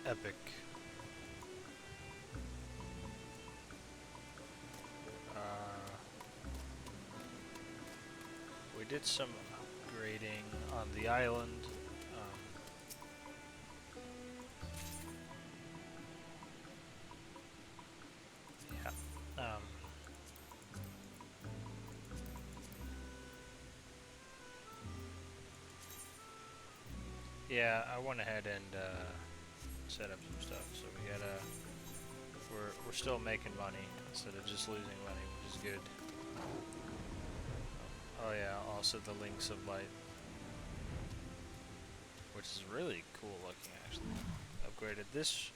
epic. We did some upgrading on the island. Yeah. Yeah, I went ahead and set up some stuff. So we gotta. We're still making money instead of just losing money, which is good. Oh yeah, also the Links of Light, which is really cool looking actually. Upgraded this,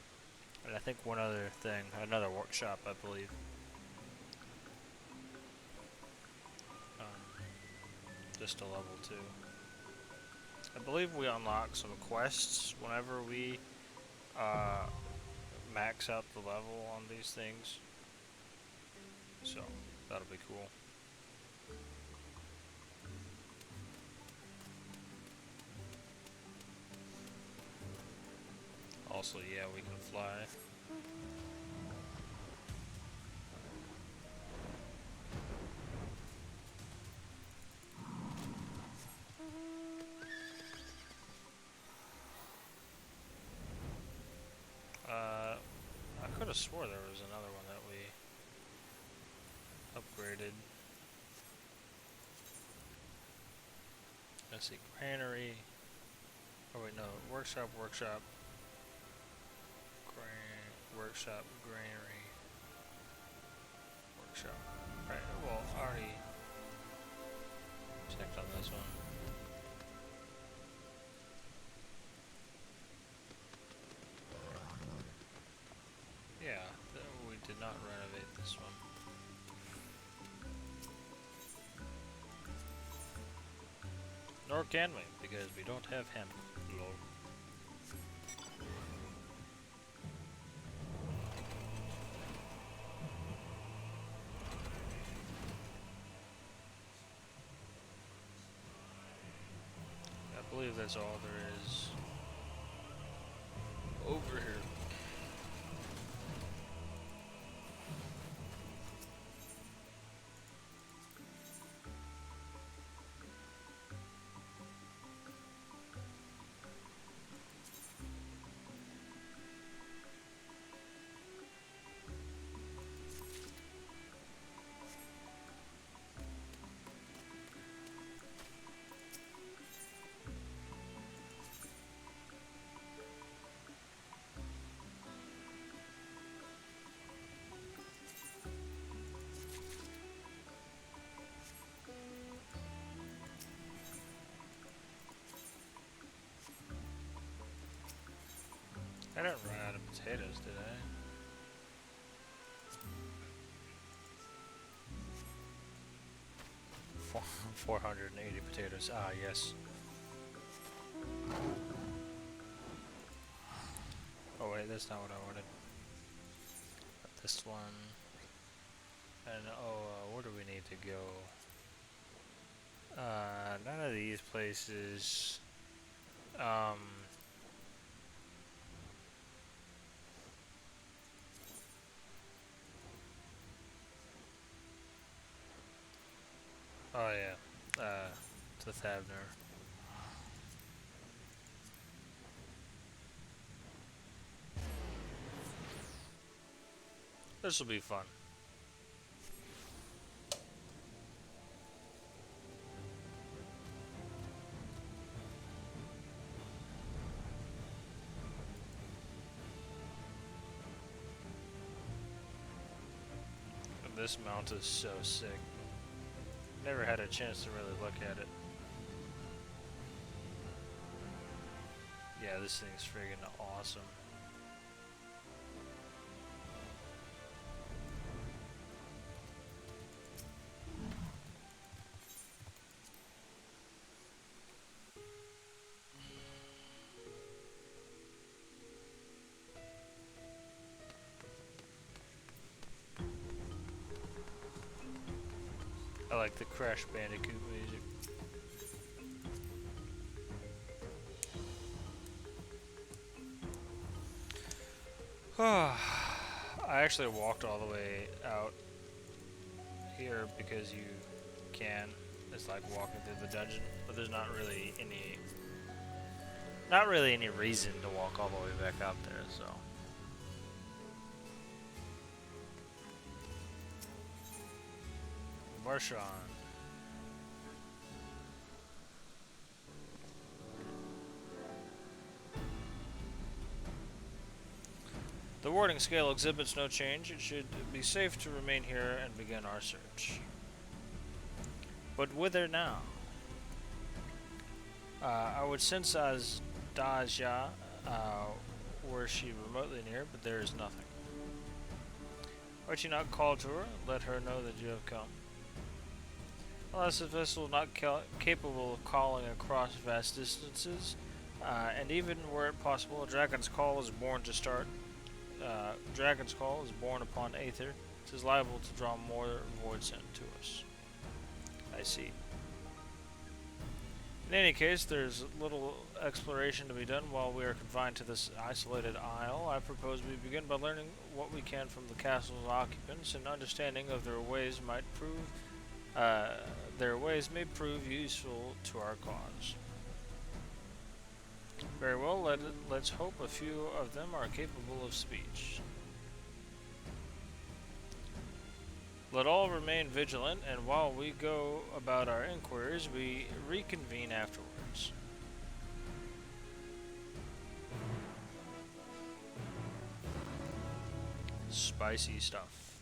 and I think one other thing, another workshop, I believe. Um, just a level 2. I believe we unlock some quests whenever we uh, max out the level on these things. So that'll be cool. Also, yeah, we can fly. I could have swore there was another one that we upgraded. Let's see, granary. Oh wait, no, workshop, workshop, granary, workshop. Right. Well, I already checked on this one. Yeah, we did not renovate this one. Nor can we, because we don't have hemp. Lol. I believe that's all there is over here. I didn't run out of potatoes, did I? 480 potatoes. Ah, yes. Oh wait, that's not what I wanted. But this one. And where do we need to go? None of these places. Oh yeah. To Thavner. This will be fun. And this mount is so sick. Never had a chance to really look at it. Yeah, this thing's friggin' awesome. I like the Crash Bandicoot music. I actually walked all the way out here because you can. It's like walking through the dungeon, but there's not really any reason to walk all the way back out there, so. Marshawn. The warding scale exhibits no change. It should be safe to remain here and begin our search. But whither now? I would sense as Daja were she remotely near, but there is nothing. Ought you not call to her, let her know that you have come? Alas, this vessel is not capable of calling across vast distances, and even were it possible, a dragon's call is born to start. Dragon's call is born upon Aether. It is liable to draw more void sent to us. I see. In any case, there's little exploration to be done while we are confined to this isolated isle. I propose we begin by learning what we can from the castle's occupants, and understanding of their ways may prove useful to our cause. Very well, let's hope a few of them are capable of speech. Let all remain vigilant, and while we go about our inquiries, we reconvene afterwards. Spicy stuff.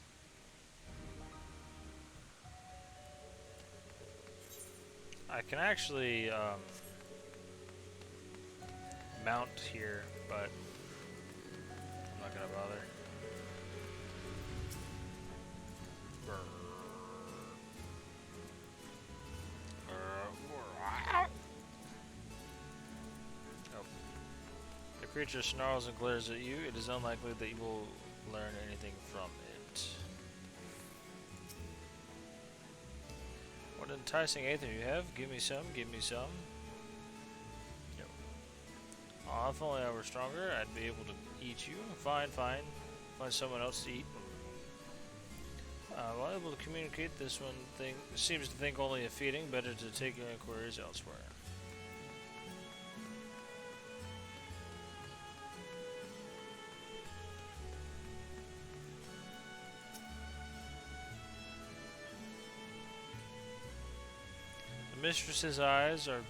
I can actually mount here, but I'm not gonna bother. Oh. The creature snarls and glares at you. It is unlikely that you will learn anything from it. What enticing aether you have. Give me some, give me some. Yep. Oh, if only I were stronger, I'd be able to eat you. Fine, fine. Find someone else to eat. While able to communicate, this one seems to think only of feeding. Better to take your inquiries elsewhere. The mistress's eyes are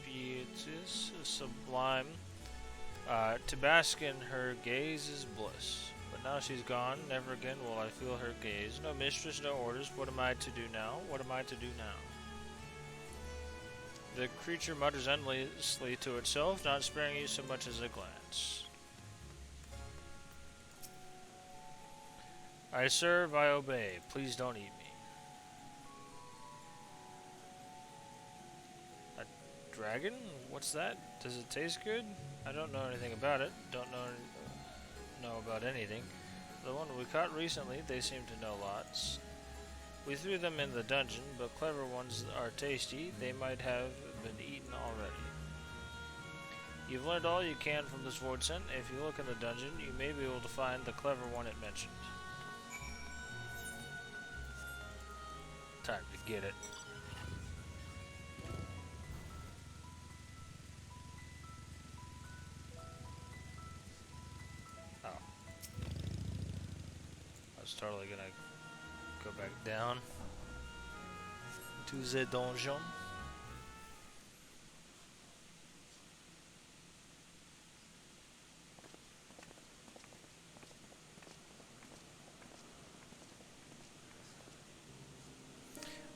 beauteous, sublime. To bask in her gaze is bliss. But now she's gone, never again will I feel her gaze. No mistress, no orders. What am I to do now? What am I to do now? The creature mutters endlessly to itself, not sparing you so much as a glance. I serve, I obey. Please don't eat me. A dragon? What's that? Does it taste good? I don't know anything about it. Don't know about anything. The one we caught recently, they seem to know lots. We threw them in the dungeon, but clever ones are tasty. They might have been eaten already. You've learned all you can from this void scent. If you look in the dungeon, you may be able to find the clever one it mentioned. Time to get it. Totally gonna go back down to the dungeon.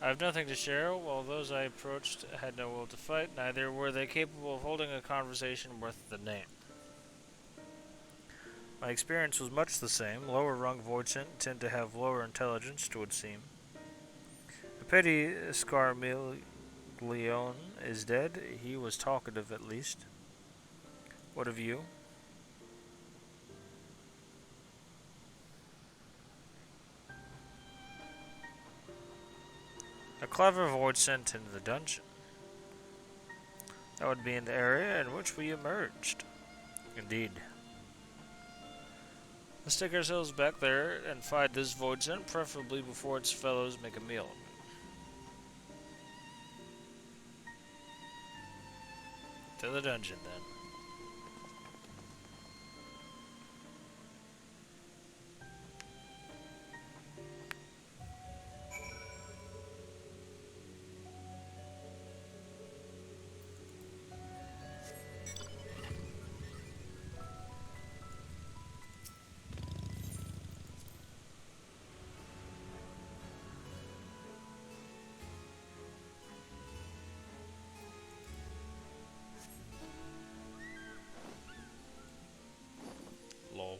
I have nothing to share. While those I approached had no will to fight, neither were they capable of holding a conversation worth the name. My experience was much the same. Lower rung voidsent tend to have lower intelligence, it would seem. The petty Scarmilion is dead. He was talkative at least. What of you? A clever voidsent in the dungeon. That would be in the area in which we emerged. Indeed. Let's take ourselves back there and fight this void scent, preferably before its fellows make a meal of it. To the dungeon, then. Lol.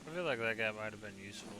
I feel like that guy might have been useful.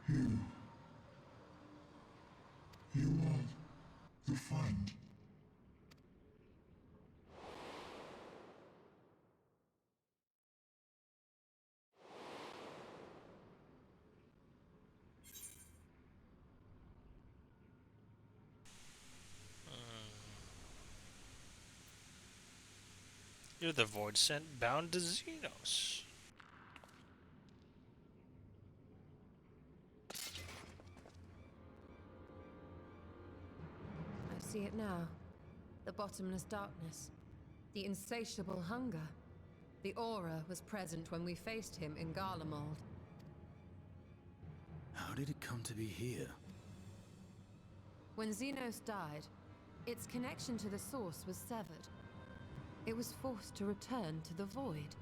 You. You are the friend. You're the void scent bound to Xenos. I see it now. The bottomless darkness. The insatiable hunger. The aura was present when we faced him in Garlemald. How did it come to be here? When Xenos died, its connection to the source was severed. It was forced to return to the void.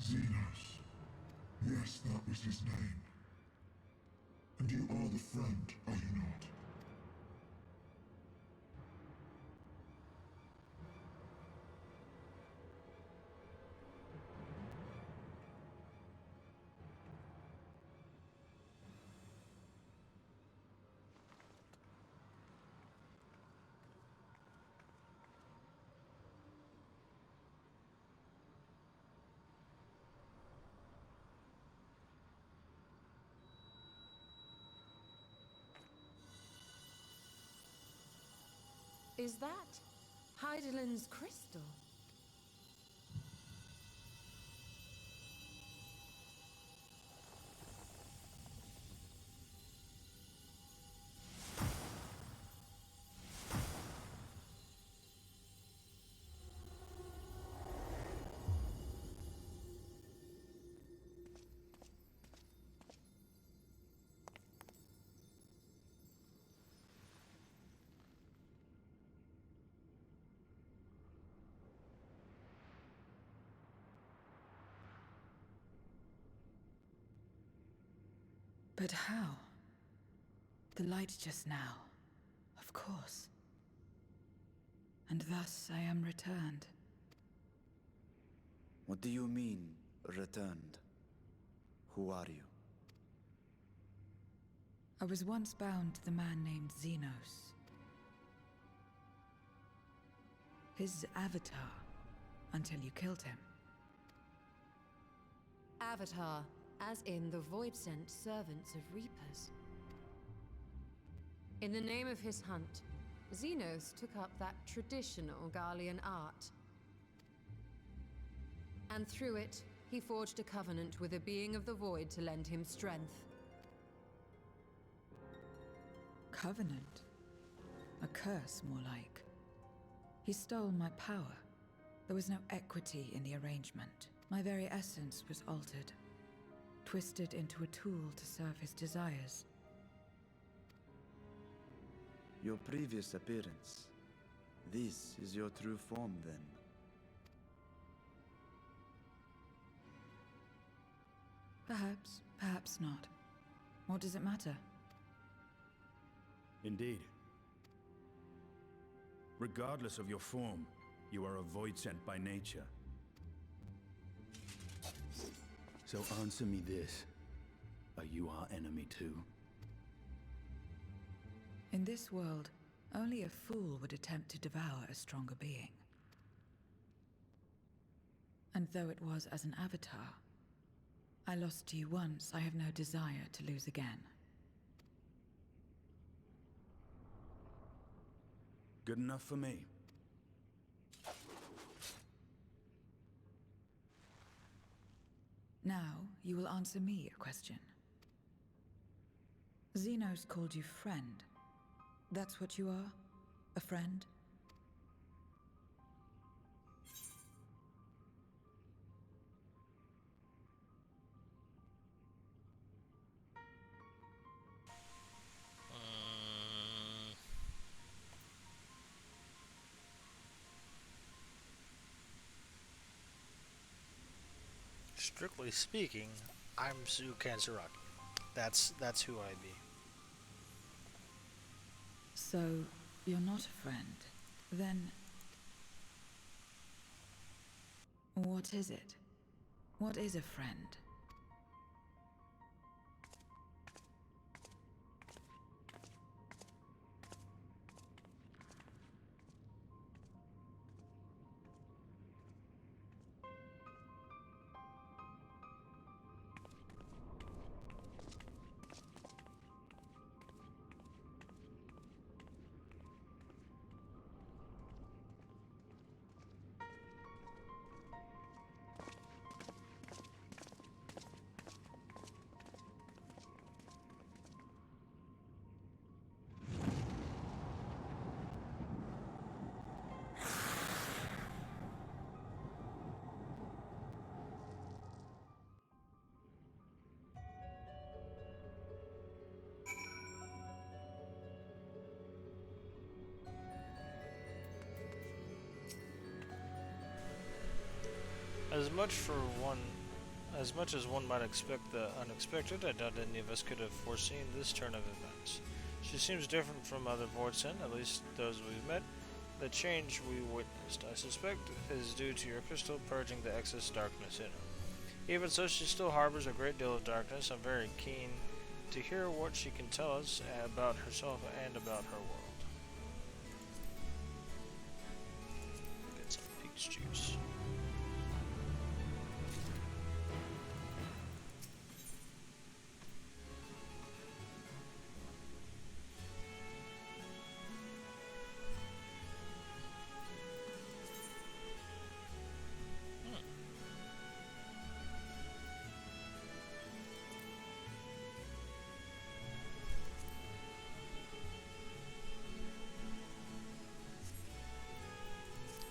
Xenos. Yes, that was his name. And you are the friend, are you not? Is that Heidelin's crystal? But how? The light just now. Of course. And thus I am returned. What do you mean, returned? Who are you? I was once bound to the man named Xenos. His avatar, until you killed him. Avatar, as in the void-sent servants of Reapers. In the name of his hunt, Xenos took up that traditional Garlean art. And through it, he forged a covenant with a being of the void to lend him strength. Covenant? A curse, more like. He stole my power. There was no equity in the arrangement. My very essence was altered, twisted into a tool to serve his desires. Your previous appearance. This is your true form, then. Perhaps, perhaps not. What does it matter? Indeed. Regardless of your form, you are a void sent by nature. So answer me this. Are you our enemy too? In this world, only a fool would attempt to devour a stronger being. And though it was as an avatar, I lost you once, I have no desire to lose again. Good enough for me. Now, you will answer me a question. Xenos called you friend. That's what you are? A friend? Strictly speaking, I'm Sue Kanzaraki. That's who I be. So, you're not a friend. Then... what is it? What is a friend? As much as one might expect the unexpected, I doubt any of us could have foreseen this turn of events. She seems different from other Vortsen, at least those we've met. The change we witnessed, I suspect, is due to your crystal purging the excess darkness in her. Even so, she still harbors a great deal of darkness. I'm very keen to hear what she can tell us about herself and about her world. Get some peach juice.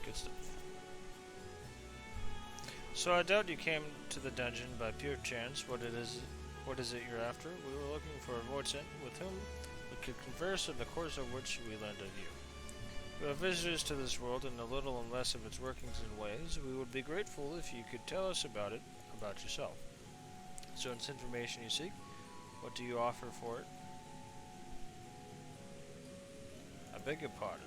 Good stuff. So I doubt you came to the dungeon by pure chance. What is it you're after? We were looking for a Vortsen with whom we could converse in the course of which we learned of you. We are visitors to this world and know little and less of its workings and ways. We would be grateful if you could tell us about it, about yourself. So it's information you seek. What do you offer for it? I beg your pardon.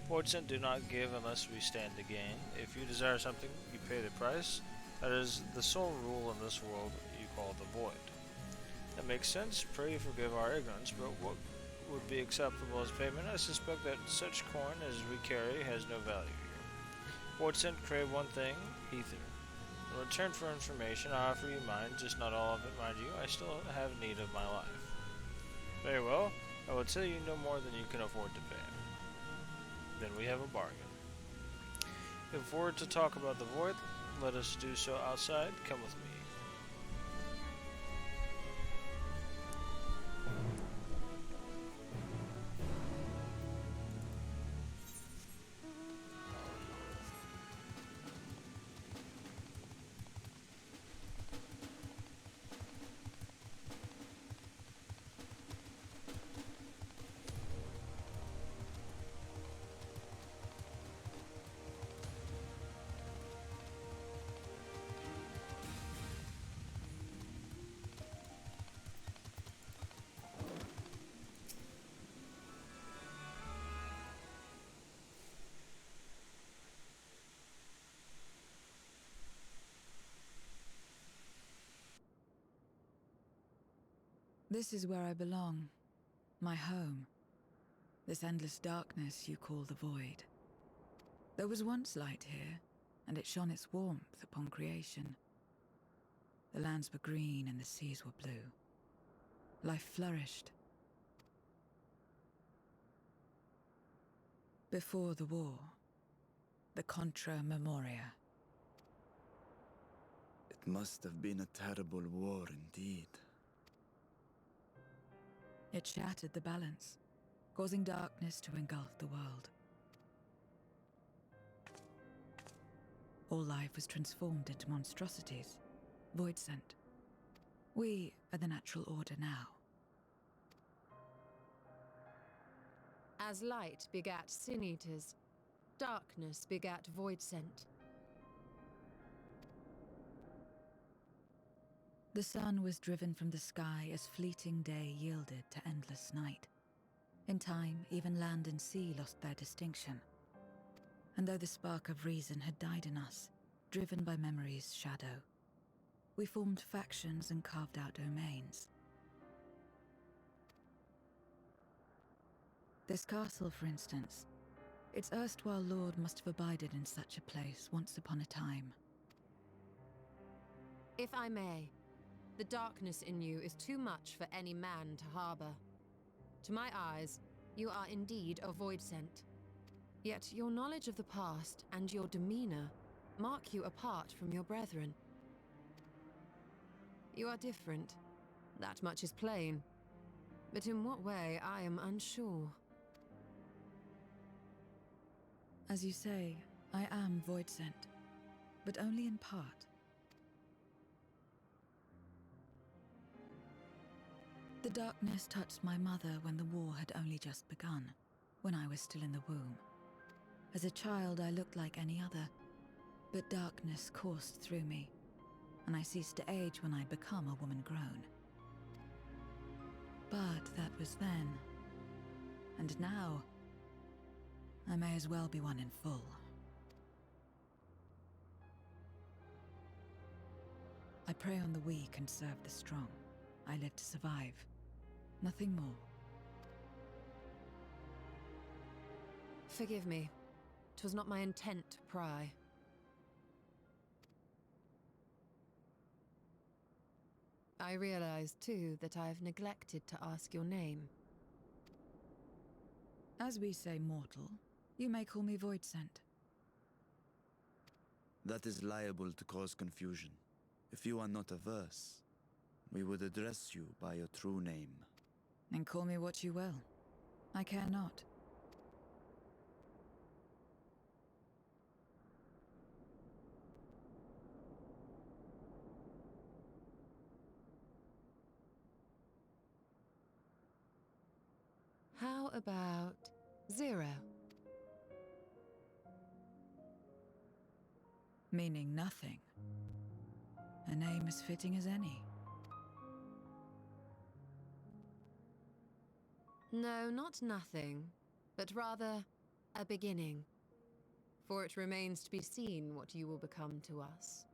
Fortune do not give unless we stand to gain. If you desire something, you pay the price. That is the sole rule in this world you call the void. That makes sense. Pray forgive our ignorance, but what would be acceptable as payment? I suspect that such coin as we carry has no value here. Fortune crave one thing, ether. In return for information, I offer you mine, just not all of it, mind you. I still have need of my life. Very well. I will tell you no more than you can afford to pay. Then we have a bargain. If we're to talk about the void, let us do so outside. Come with me. This is where I belong. My home. This endless darkness you call the void. There was once light here, and it shone its warmth upon creation. The lands were green and the seas were blue. Life flourished. Before the war, the Contra Memoria. It must have been a terrible war indeed. It shattered the balance, causing darkness to engulf the world. All life was transformed into monstrosities, void sent. We are the natural order now. As light begat sin eaters, darkness begat void sent. The sun was driven from the sky as fleeting day yielded to endless night. In time, even land and sea lost their distinction. And though the spark of reason had died in us, driven by memory's shadow, we formed factions and carved out domains. This castle, for instance, its erstwhile lord must have abided in such a place once upon a time. If I may, the darkness in you is too much for any man to harbor. To my eyes, you are indeed a void sent. Yet your knowledge of the past and your demeanor mark you apart from your brethren. You are different. That much is plain. But in what way, I am unsure. As you say, I am void sent, but only in part. The darkness touched my mother when the war had only just begun, when I was still in the womb. As a child, I looked like any other, but darkness coursed through me, and I ceased to age when I'd become a woman grown. But that was then. And now, I may as well be one in full. I prey on the weak and serve the strong. I live to survive. Nothing more. Forgive me. 'Twas not my intent to pry. I realize, too, that I've neglected to ask your name. As we say mortal, you may call me void sent. That is liable to cause confusion. If you are not averse, we would address you by your true name. And call me what you will. I care not. How about 0? Meaning nothing. A name as fitting as any. No, not nothing, but rather a beginning. For it remains to be seen what you will become to us.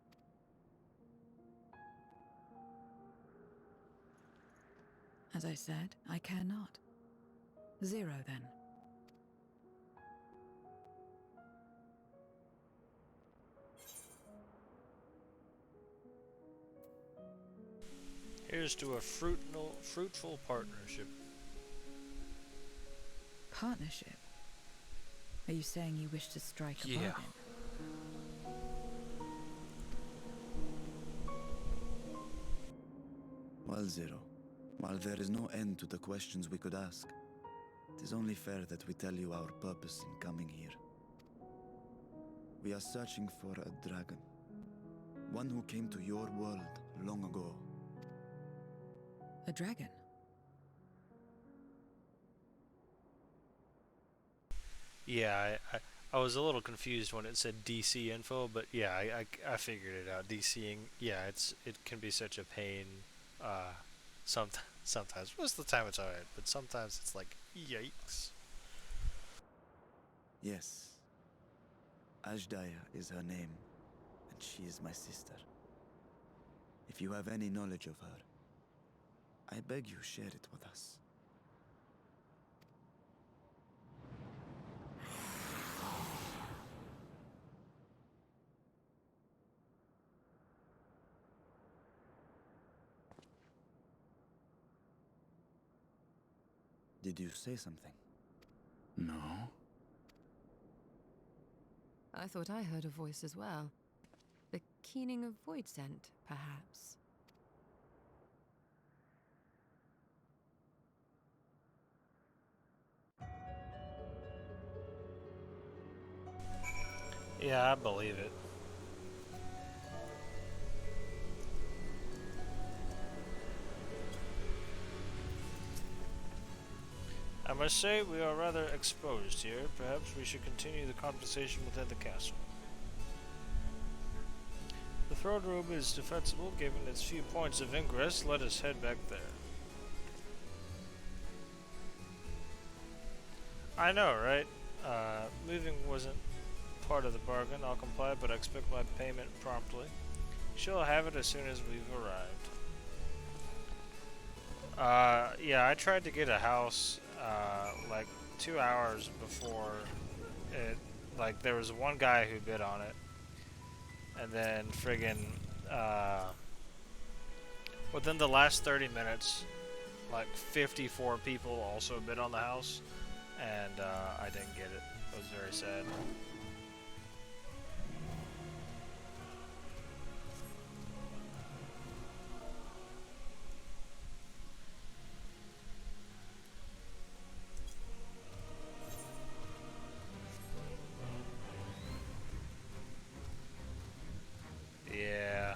As I said, I care not. 0 then. Here's to a fruitful partnership. Partnership? Are you saying you wish to strike a bargain? Well, Zero, while there is no end to the questions we could ask, it is only fair that we tell you our purpose in coming here. We are searching for a dragon. One who came to your world long ago. A dragon? Yeah, I was a little confused when it said DC info, but yeah, I figured it out. DCing, yeah, it can be such a pain. Sometimes most of the time it's alright, but sometimes it's like yikes. Yes. Ashdaya is her name, and she is my sister. If you have any knowledge of her, I beg you share it with us. Did you say something? No? I thought I heard a voice as well. The keening of void scent, perhaps. Yeah, I believe it. I must say, we are rather exposed here. Perhaps we should continue the conversation within the castle. The throne room is defensible, given its few points of ingress. Let us head back there. I know, right? Moving wasn't part of the bargain. I'll comply, but I expect my payment promptly. She'll have it as soon as we've arrived. Yeah, I tried to get a house, like 2 hours before it, like, there was one guy who bid on it, and then friggin', within the last 30 minutes, like 54 people also bid on the house, and, I didn't get it. It was very sad. Yeah.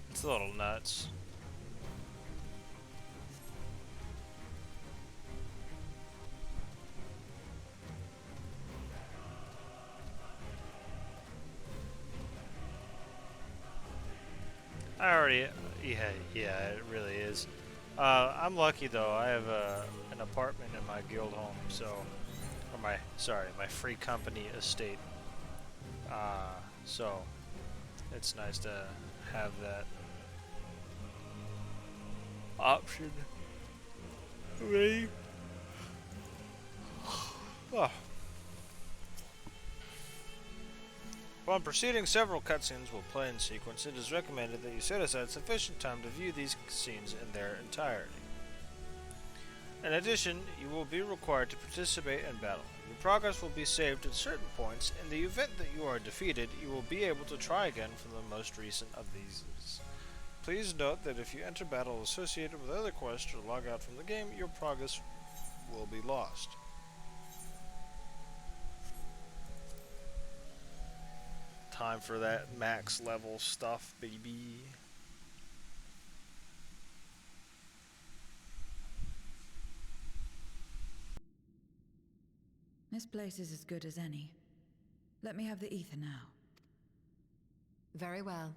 It's a little nuts. I already, yeah, it really is. I'm lucky though. I have an apartment in my guild home, so, or my free company estate. So it's nice to have that option. Ready? Oh. While proceeding, several cutscenes will play in sequence. It is recommended that you set aside sufficient time to view these scenes in their entirety. In addition, you will be required to participate in battle. Your progress will be saved at certain points. In the event that you are defeated, you will be able to try again from the most recent of these. Please note that if you enter battle associated with other quests or log out from the game, your progress will be lost. Time for that max level stuff, baby. This place is as good as any. Let me have the ether now. Very well.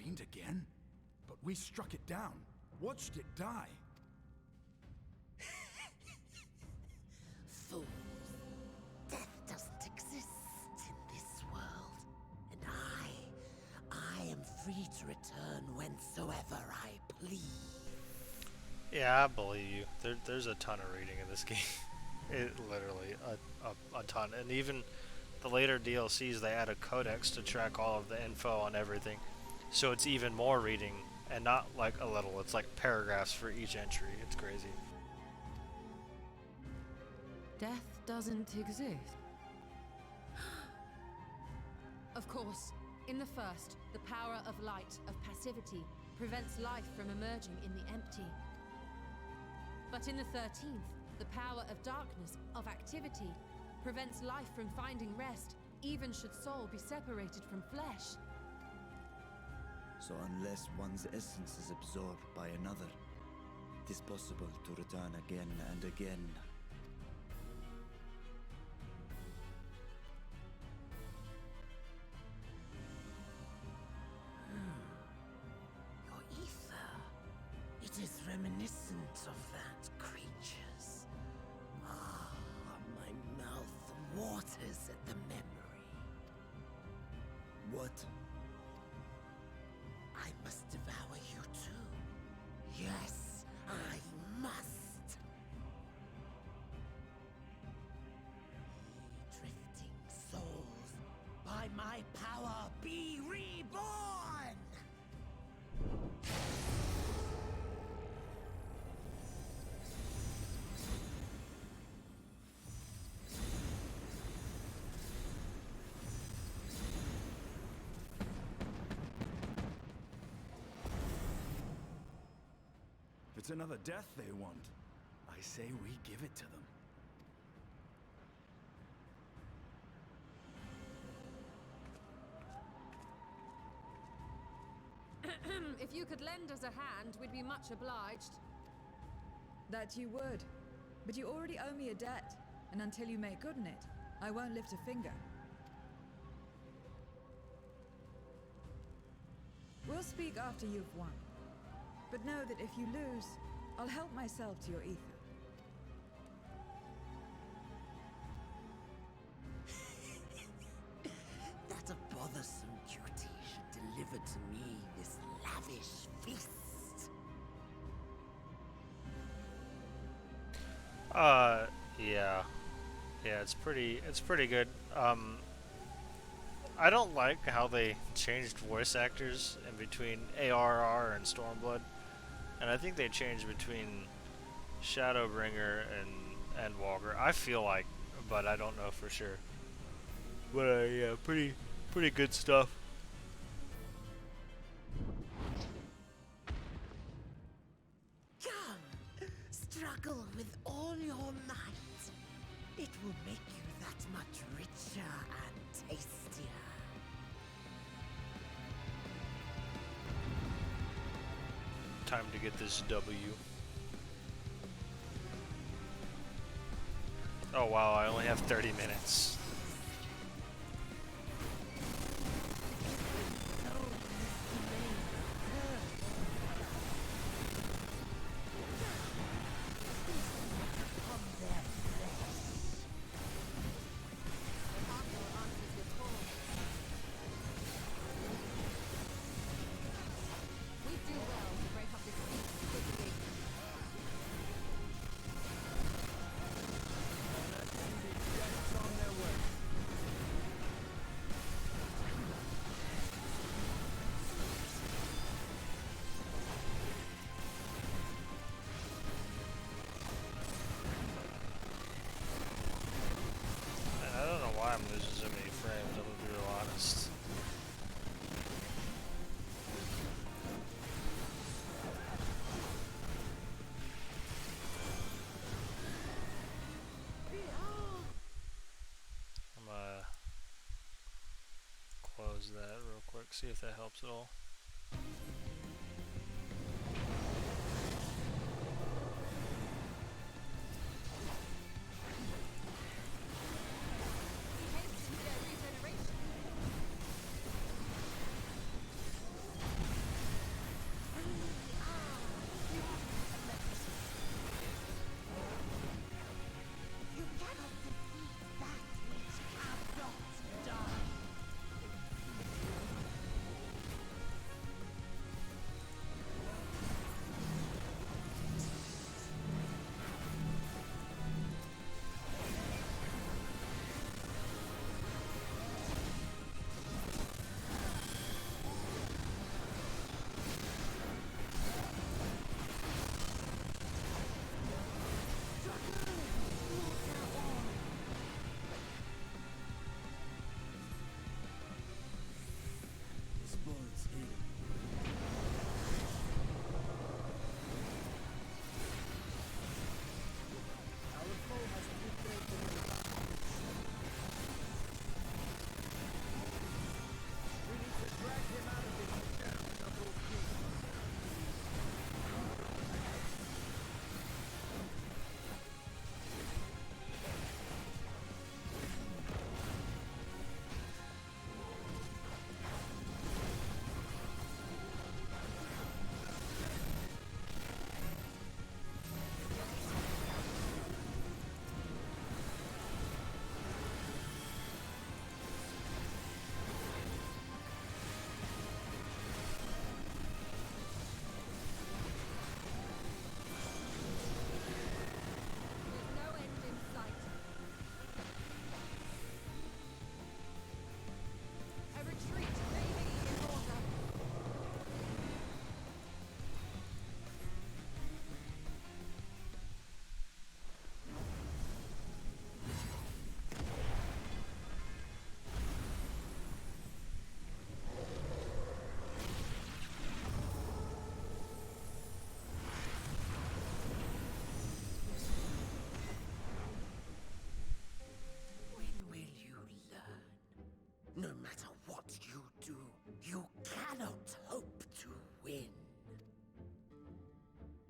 fiend again? But we struck it down, watched it die. Fools. Death doesn't exist in this world. And I am free to return whensoever I please. Yeah, I believe you. There's a ton of reading in this game. It literally a ton, and even the later DLCs, they add a codex to track all of the info on everything, so it's even more reading, and not like a little. It's like paragraphs for each entry. It's crazy. Death doesn't exist. Of course, in the first, the power of light, of passivity, prevents life from emerging in the empty. But in the 13th, the power of darkness, of activity, prevents life from finding rest, even should soul be separated from flesh. So unless one's essence is absorbed by another, it is possible to return again and again. Your ether. It is reminiscent of that creature's. Ah, my mouth waters at the memory. What? I must devour you too. Yes, I must. Ye drifting souls, by my power be reborn! If it's another death they want, I say we give it to them. If you could lend us a hand, we'd be much obliged. That you would. But you already owe me a debt, and until you make good on it, I won't lift a finger. We'll speak after you've won. But know that if you lose, I'll help myself to your ether. That a bothersome duty should deliver to me this lavish feast. Yeah. Yeah, it's pretty good. I don't like how they changed voice actors in between ARR and Stormblood. And I think they changed between Shadowbringer and Walker. I feel like, but I don't know for sure. But yeah, pretty good stuff. Come, struggle with all your might. It will make you that much richer and tastier. Time to get this W. Oh wow, I only have 30 minutes. I'm losing so many frames, I'm gonna be real honest. I'm gonna close that real quick, see if that helps at all.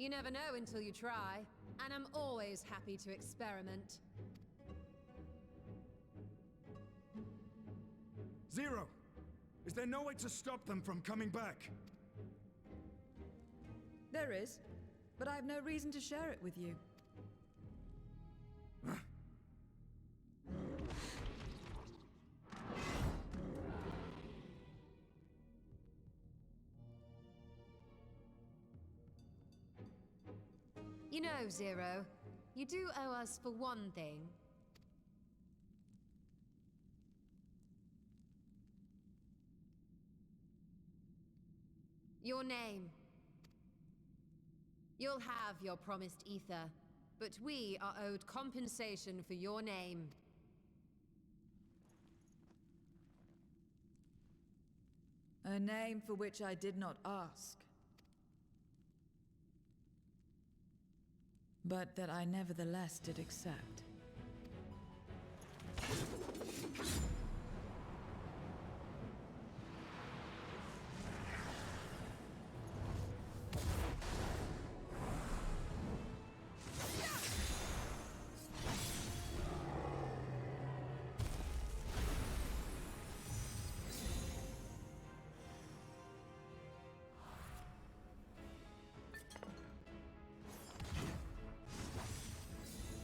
You never know until you try, and I'm always happy to experiment. Zero! Is there no way to stop them from coming back? There is, but I have no reason to share it with you. You know, Zero, you do owe us for one thing. Your name. You'll have your promised ether, but we are owed compensation for your name. A name for which I did not ask. But that I nevertheless did accept.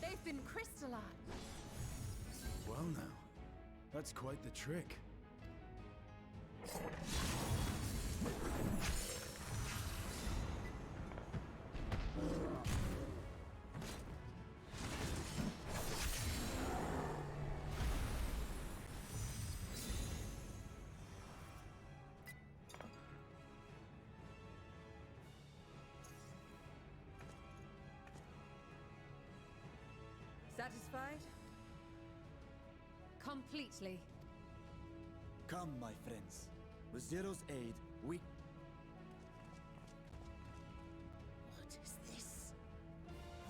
They've been crystallized. Well now, that's quite the trick. Satisfied? Completely. Come, my friends. With Zero's aid, we... What is this?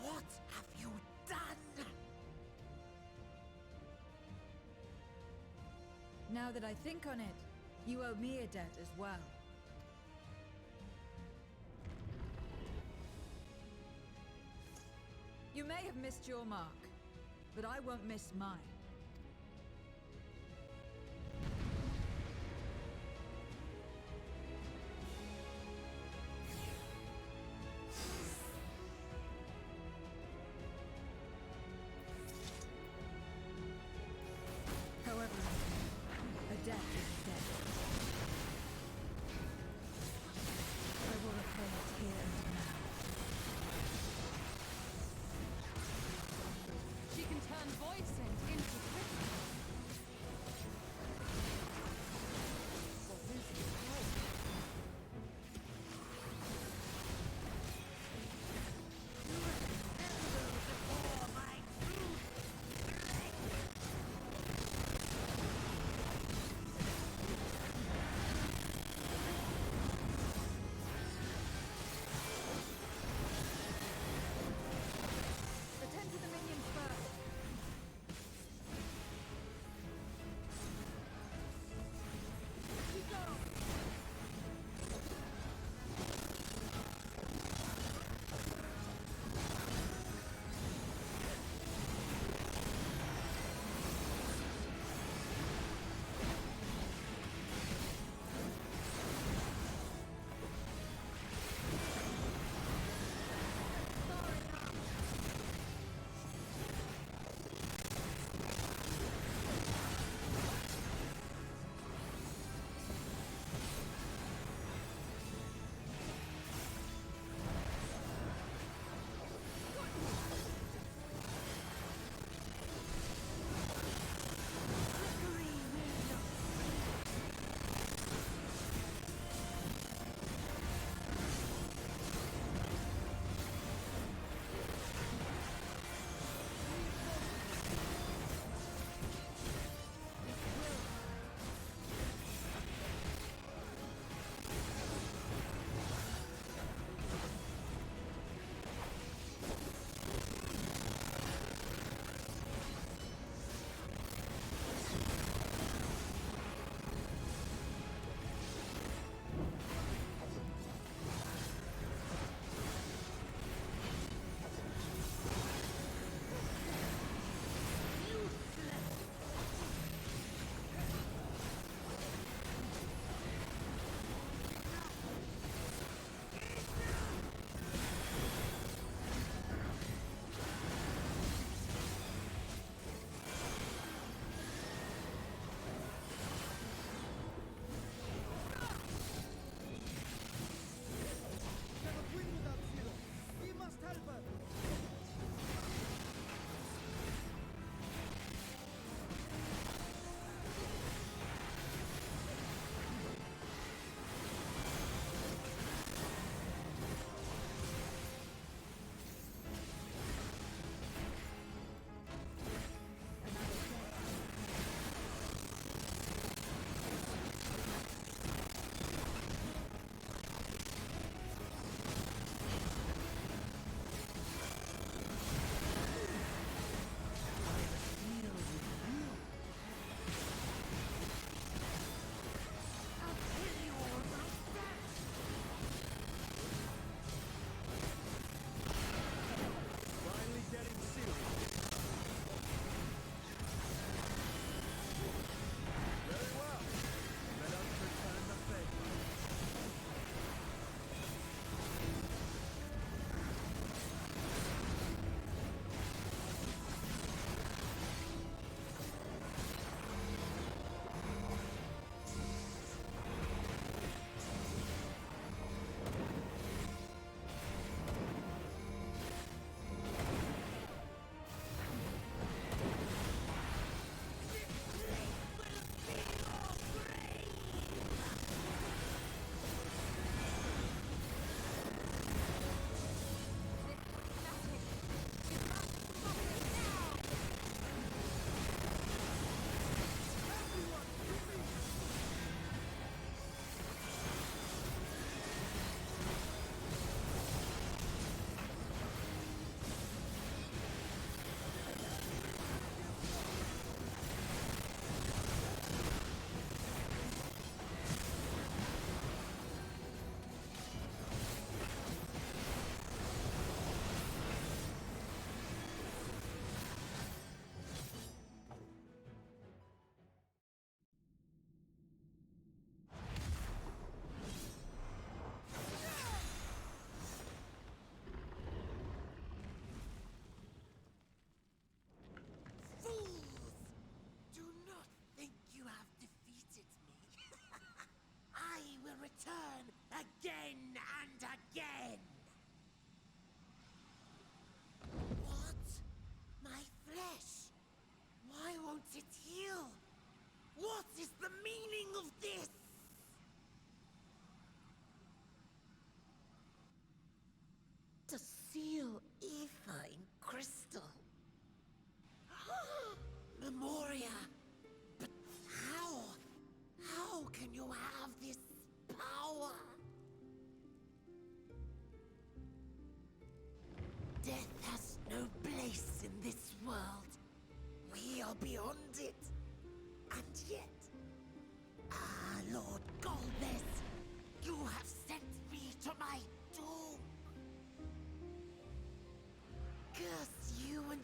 What have you done? Now that I think on it, you owe me a debt as well. You may have missed your mark, but I won't miss mine. However, a debt is a debt. I will repay it here and now. She can turn voice into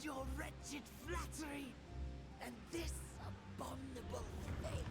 your wretched flattery and this abominable fate.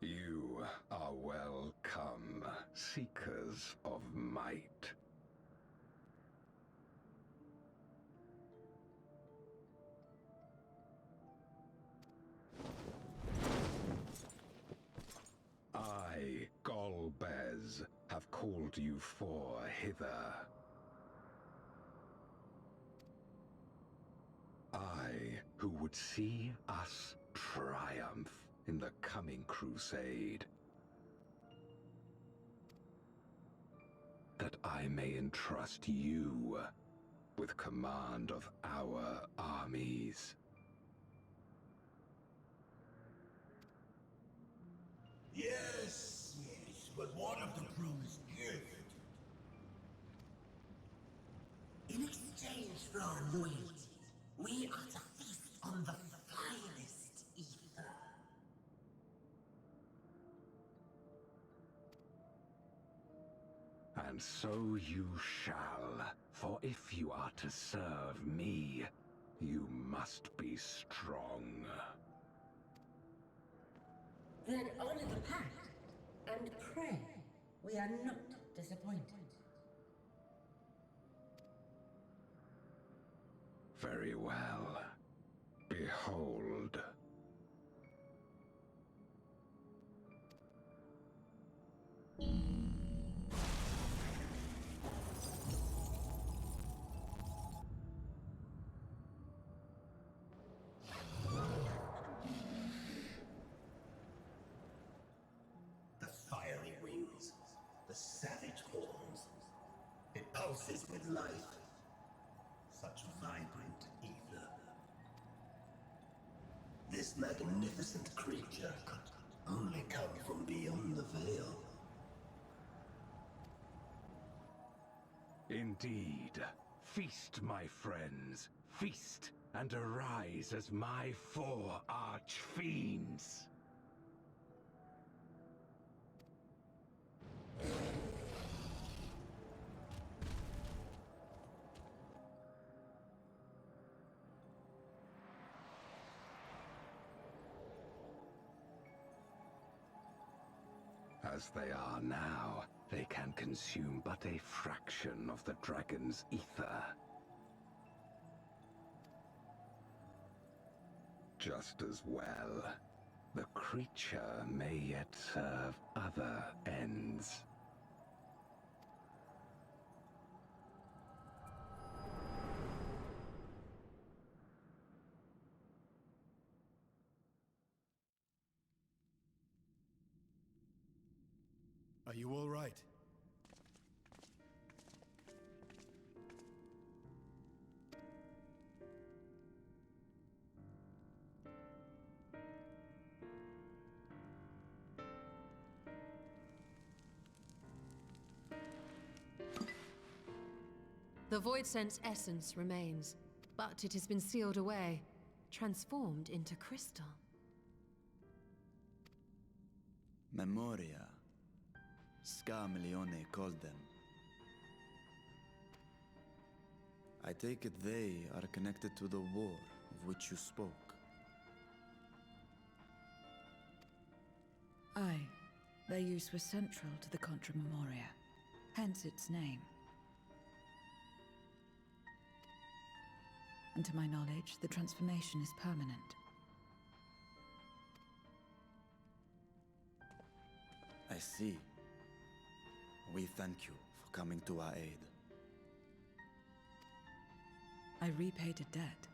You are welcome, seekers of might. I, Golbez, have called you hither. I, who would see us triumph in the coming crusade. That I may entrust you with command of our armies. Yes, but what of the promised gift? In exchange for our loyalty, we are to feast on the finest ether. And so you shall, for if you are to serve me, you must be strong. Then honor the pact, and pray we are not disappointed. Very well. Behold. The fiery wings, the savage horns. It pulses with life. Such vibrant ether. This magnificent creature could only come from beyond the veil. Indeed. Feast, my friends. Feast and arise as my 4 arch-fiends. As they are now, they can consume but a fraction of the dragon's ether. Just as well, the creature may yet serve other ends. Are you all right? The Void Sense essence remains, but it has been sealed away, transformed into crystal. Memoria. Scarmelione called them. I take it they are connected to the war of which you spoke. Aye. Their use was central to the Contra Memoria, hence its name. And to my knowledge, the transformation is permanent. I see. We thank you for coming to our aid. I repaid a debt,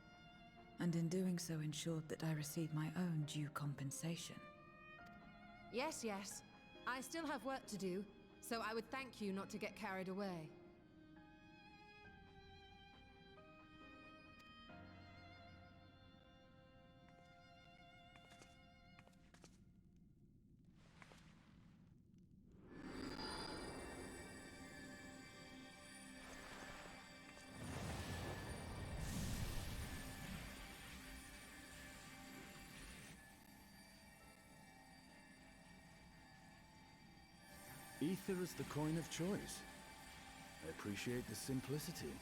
and in doing so ensured that I received my own due compensation. Yes, yes. I still have work to do, so I would thank you not to get carried away. Ether is the coin of choice. I appreciate the simplicity.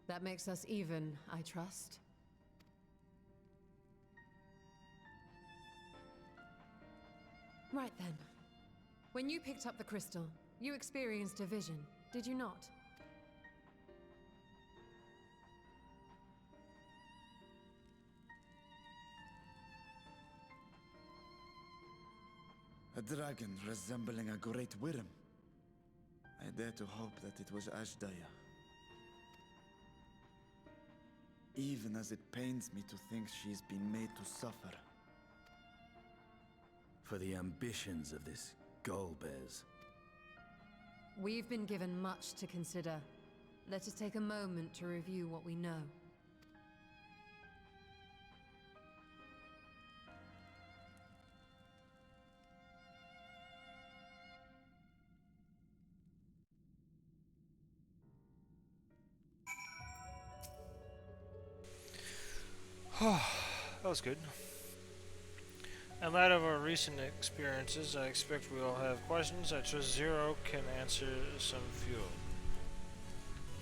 That makes us even, I trust. Right then. When you picked up the crystal, you experienced a vision, did you not? A dragon resembling a great worm. I dare to hope that it was Ashdaya. Even as it pains me to think she's been made to suffer. For the ambitions of this Golbez. We've been given much to consider. Let us take a moment to review what we know. That was good. In light of our recent experiences, I expect we all have questions. I trust Zero can answer some few.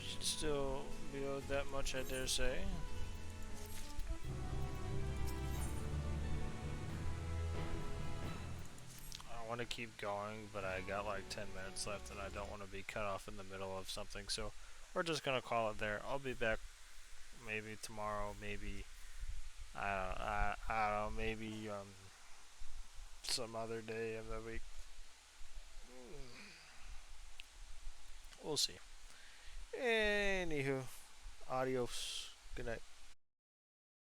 Should still be owed that much, I dare say. I want to keep going, but I got like 10 minutes left and I don't want to be cut off in the middle of something, so we're just going to call it there. I'll be back maybe tomorrow, maybe I don't know, maybe some other day in the week. We'll see. Anywho, adios. Good night.